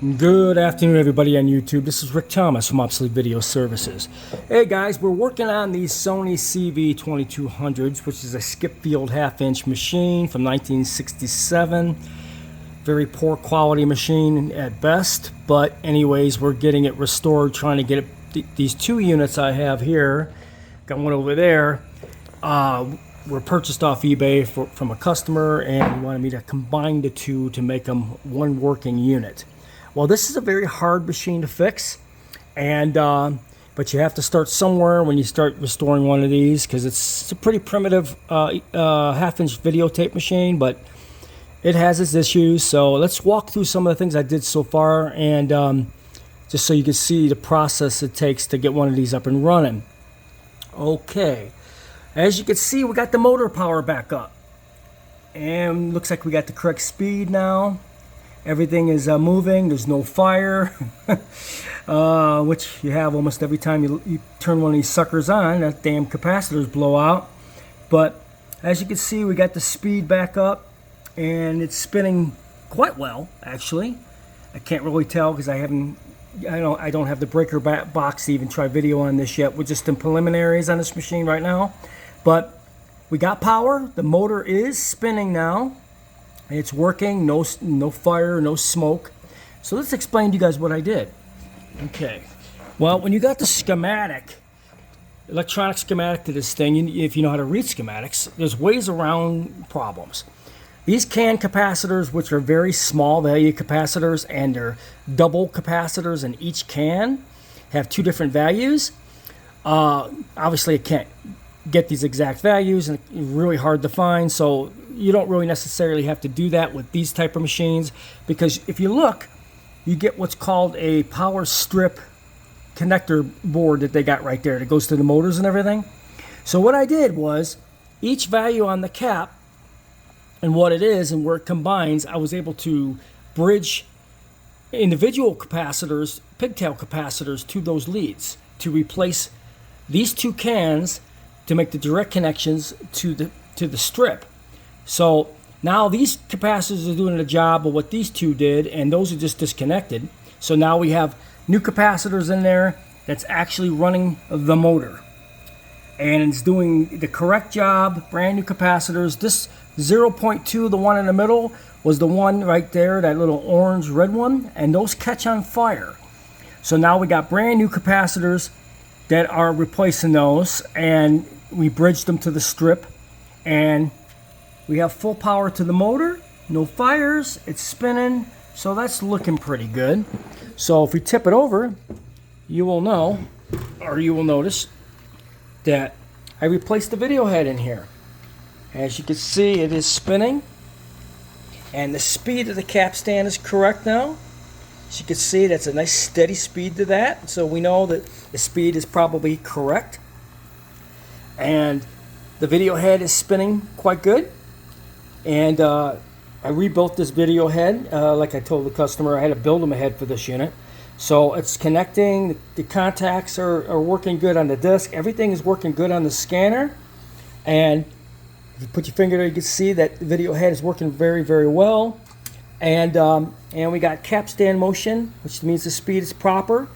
Good afternoon, everybody on YouTube. This is Rick Thomas from Obsolete Video Services. Hey guys, we're working on these Sony Cv-2200s, which is a skip-field half-inch machine from 1967. Very poor quality machine at best, but anyways, we're getting it restored, trying to get it. These two units I have here, got one over there, were purchased off eBay from a customer, and he wanted me to combine the two to make them one working unit. Well, this is a very hard machine to fix, and but you have to start somewhere when you start restoring one of these, because it's a pretty primitive half-inch videotape machine, but it has its issues. So let's walk through some of the things I did so far, and just so you can see the process it takes to get one of these up and running. Okay, as you can see, we got the motor power back up, and looks like we got the correct speed now. Everything is moving. There's no fire, which you have almost every time you turn one of these suckers on. That damn capacitors blow out. But as you can see, we got the speed back up, and it's spinning quite well, actually. I can't really tell because I don't have the breaker box to even try video on this yet. We're just in preliminaries on this machine right now. But we got power. The motor is spinning now. It's working, no fire, no smoke. So let's explain to you guys what I did. Okay, well, when you got the schematic, electronic schematic to this thing, if you know how to read schematics, there's ways around problems. These can capacitors, which are very small value capacitors, and they're double capacitors in each can, have two different values. Obviously, it can't get these exact values, and it's really hard to find, so you don't really necessarily have to do that with these type of machines, because if you look, you get what's called a power strip connector board that they got right there that goes to the motors and everything. So what I did was, each value on the cap and what it is and where it combines, I was able to bridge individual capacitors, pigtail capacitors, to those leads to replace these two cans to make the direct connections to the strip. So now these capacitors are doing the job of what these two did, and those are just disconnected. So now we have new capacitors in there that's actually running the motor, and it's doing the correct job. Brand new capacitors. This 0.2, the one in the middle, was the one right there, that little orange red one, and those catch on fire. So now we got brand new capacitors that are replacing those, and we bridged them to the strip, and we have full power to the motor, no fires, it's spinning, so that's looking pretty good. So if we tip it over, you will know, or you will notice, that I replaced the video head in here. As you can see, it is spinning, and the speed of the capstan is correct now. As you can see, that's a nice steady speed to that, so we know that the speed is probably correct. And the video head is spinning quite good. And I rebuilt this video head. Like I told the customer, I had to build them a head for this unit. So it's connecting, the contacts are working good on the disc. Everything is working good on the scanner. And if you put your finger there, you can see that the video head is working very, very well. And we got capstan motion, which means the speed is proper.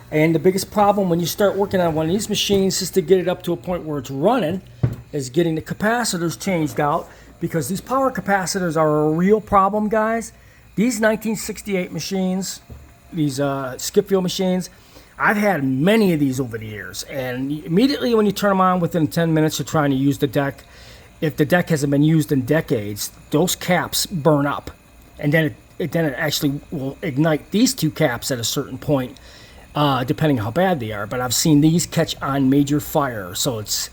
And the biggest problem when you start working on one of these machines, just to get it up to a point where it's running, is getting the capacitors changed out, because these power capacitors are a real problem, guys. These 1968 machines, these skip field machines, I've had many of these over the years, and immediately when you turn them on, within 10 minutes you're trying to use the deck. If the deck hasn't been used in decades, those caps burn up, and then it actually will ignite these two caps at a certain point, depending how bad they are. But I've seen these catch on major fire, so it's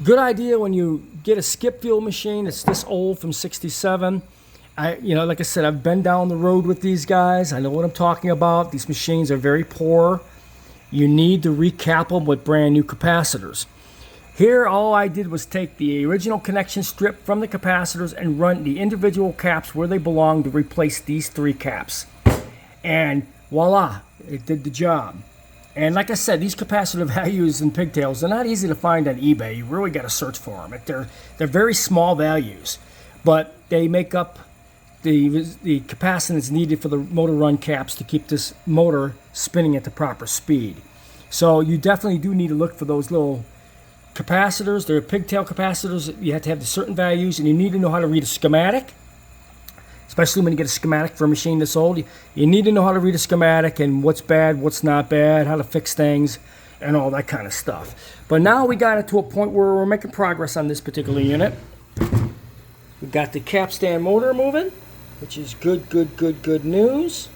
good idea when you get a skip field machine that's this old, from 67. Like I said, I've been down the road with these guys. I know what I'm talking about. These machines are very poor. You need to recap them with brand new capacitors. Here, all I did was take the original connection strip from the capacitors and run the individual caps where they belong to replace these three caps. And voila, it did the job. And like I said, these capacitor values and pigtails, they're not easy to find on eBay. You really got to search for them. They're very small values, but they make up the capacitance needed for the motor run caps to keep this motor spinning at the proper speed. So you definitely do need to look for those little capacitors. They're pigtail capacitors. You have to have the certain values, and you need to know how to read a schematic, especially when you get a schematic for a machine that's old. You need to know how to read a schematic and what's bad, what's not bad, how to fix things, and all that kind of stuff. But now we got it to a point where we're making progress on this particular unit. We've got the capstan motor moving, which is good news.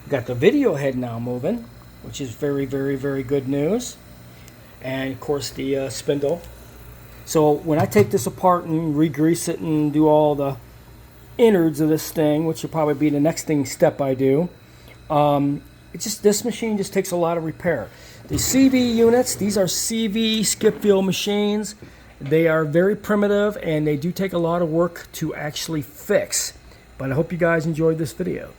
We've got the video head now moving, which is very good news. And of course the spindle. So when I take this apart and re-grease it and do all the innards of this thing, which will probably be the next step I do, this machine just takes a lot of repair. The CV units, these are CV skip field machines. They are very primitive and they do take a lot of work to actually fix. But I hope you guys enjoyed this video.